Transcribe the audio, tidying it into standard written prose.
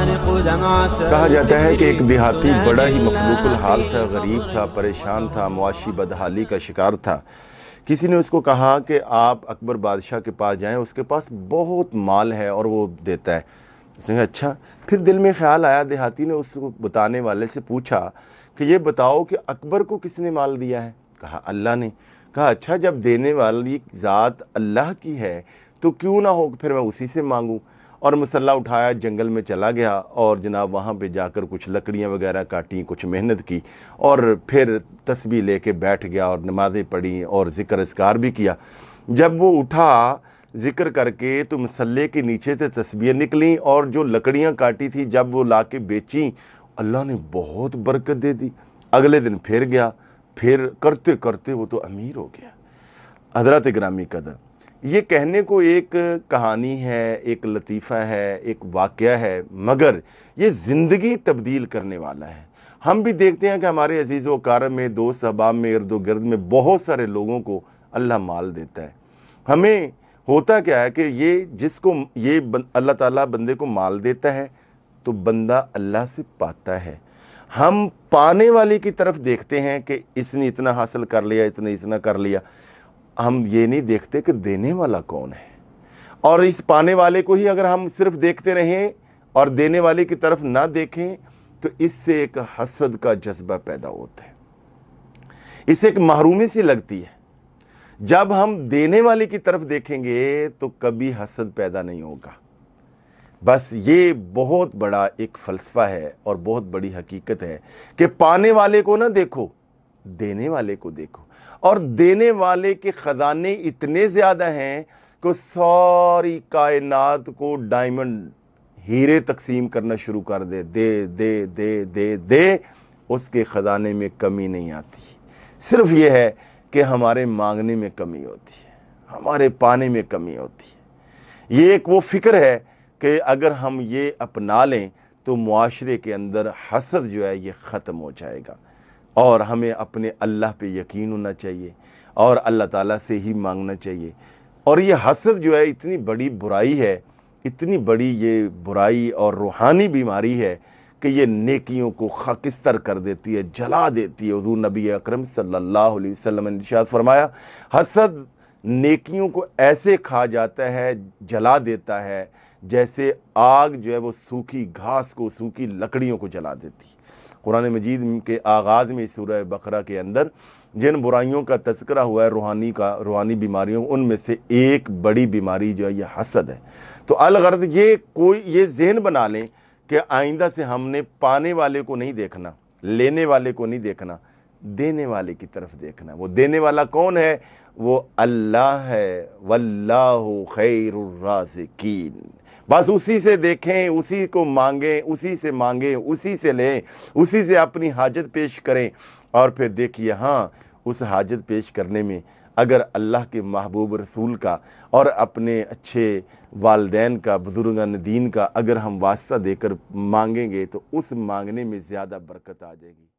کہا جاتا ہے کہ ایک دیہاتی بڑا ہی مفلوق الحال تھا، غریب تھا، پریشان تھا، معاشی بدحالی کا شکار تھا۔ کسی نے اس کو کہا کہ آپ اکبر بادشاہ کے پاس جائیں، اس کے پاس بہت مال ہے اور وہ دیتا ہے۔ اس نے کہا اچھا۔ پھر دل میں خیال آیا، دیہاتی نے اس کو بتانے والے سے پوچھا کہ یہ بتاؤ کہ اکبر کو کس نے مال دیا ہے؟ کہا اللہ نے۔ کہا اچھا، جب دینے والی ذات اللہ کی ہے تو کیوں نہ ہو پھر میں اسی سے مانگوں۔ اور مسلح اٹھایا، جنگل میں چلا گیا اور جناب وہاں پہ جا کر کچھ لکڑیاں وغیرہ کاٹیں، کچھ محنت کی اور پھر تسبیح لے کے بیٹھ گیا اور نمازیں پڑھیں اور ذکر اذکار بھی کیا۔ جب وہ اٹھا ذکر کر کے تو مسلح کے نیچے سے تسبیح نکلیں اور جو لکڑیاں کاٹی تھی جب وہ لا کے بیچیں، اللہ نے بہت برکت دے دی۔ اگلے دن پھر گیا، پھر کرتے کرتے وہ تو امیر ہو گیا۔ حضرات گرامی قدر، یہ کہنے کو ایک کہانی ہے، ایک لطیفہ ہے، ایک واقعہ ہے، مگر یہ زندگی تبدیل کرنے والا ہے۔ ہم بھی دیکھتے ہیں کہ ہمارے عزیز و اقارب میں، دوست احباب میں، ارد و گرد میں بہت سارے لوگوں کو اللہ مال دیتا ہے۔ ہمیں ہوتا کیا ہے کہ یہ جس کو یہ اللہ تعالیٰ بندے کو مال دیتا ہے تو بندہ اللہ سے پاتا ہے۔ ہم پانے والے کی طرف دیکھتے ہیں کہ اس نے اتنا حاصل کر لیا، اس نے اتنا کر لیا، ہم یہ نہیں دیکھتے کہ دینے والا کون ہے۔ اور اس پانے والے کو ہی اگر ہم صرف دیکھتے رہیں اور دینے والے کی طرف نہ دیکھیں تو اس سے ایک حسد کا جذبہ پیدا ہوتا ہے، اس سے ایک محرومی سی لگتی ہے۔ جب ہم دینے والے کی طرف دیکھیں گے تو کبھی حسد پیدا نہیں ہوگا۔ بس یہ بہت بڑا ایک فلسفہ ہے اور بہت بڑی حقیقت ہے کہ پانے والے کو نہ دیکھو، دینے والے کو دیکھو۔ اور دینے والے کے خزانے اتنے زیادہ ہیں کہ ساری کائنات کو ڈائمنڈ، ہیرے تقسیم کرنا شروع کر دے، دے دے دے دے دے، اس کے خزانے میں کمی نہیں آتی۔ صرف یہ ہے کہ ہمارے مانگنے میں کمی ہوتی ہے، ہمارے پانے میں کمی ہوتی ہے۔ یہ ایک وہ فکر ہے کہ اگر ہم یہ اپنا لیں تو معاشرے کے اندر حسد جو ہے یہ ختم ہو جائے گا، اور ہمیں اپنے اللہ پہ یقین ہونا چاہیے اور اللہ تعالیٰ سے ہی مانگنا چاہیے۔ اور یہ حسد جو ہے اتنی بڑی برائی ہے، اتنی بڑی یہ برائی اور روحانی بیماری ہے کہ یہ نیکیوں کو خاکستر کر دیتی ہے، جلا دیتی ہے۔ حضور نبی اکرم صلی اللہ علیہ وسلم نے ارشاد فرمایا، حسد نیکیوں کو ایسے کھا جاتا ہے، جلا دیتا ہے، جیسے آگ جو ہے وہ سوکھی گھاس کو، سوکھی لکڑیوں کو جلا دیتی ہے۔ قرآن مجید کے آغاز میں سورہ بقرہ کے اندر جن برائیوں کا تذکرہ ہوا ہے، روحانی بیماریوں، ان میں سے ایک بڑی بیماری جو ہے یہ حسد ہے۔ تو الغرض یہ ذہن بنا لیں کہ آئندہ سے ہم نے پانے والے کو نہیں دیکھنا، لینے والے کو نہیں دیکھنا، دینے والے کی طرف دیکھنا۔ وہ دینے والا کون ہے؟ وہ اللہ ہے، واللہ خیر الرازقین۔ بس اسی سے دیکھیں، اسی کو مانگیں، اسی سے مانگیں، اسی سے لیں، اسی سے اپنی حاجت پیش کریں۔ اور پھر دیکھیے، ہاں اس حاجت پیش کرنے میں اگر اللہ کے محبوب رسول کا اور اپنے اچھے والدین کا، بزرگان دین کا اگر ہم واسطہ دے کر مانگیں گے تو اس مانگنے میں زیادہ برکت آ جائے گی۔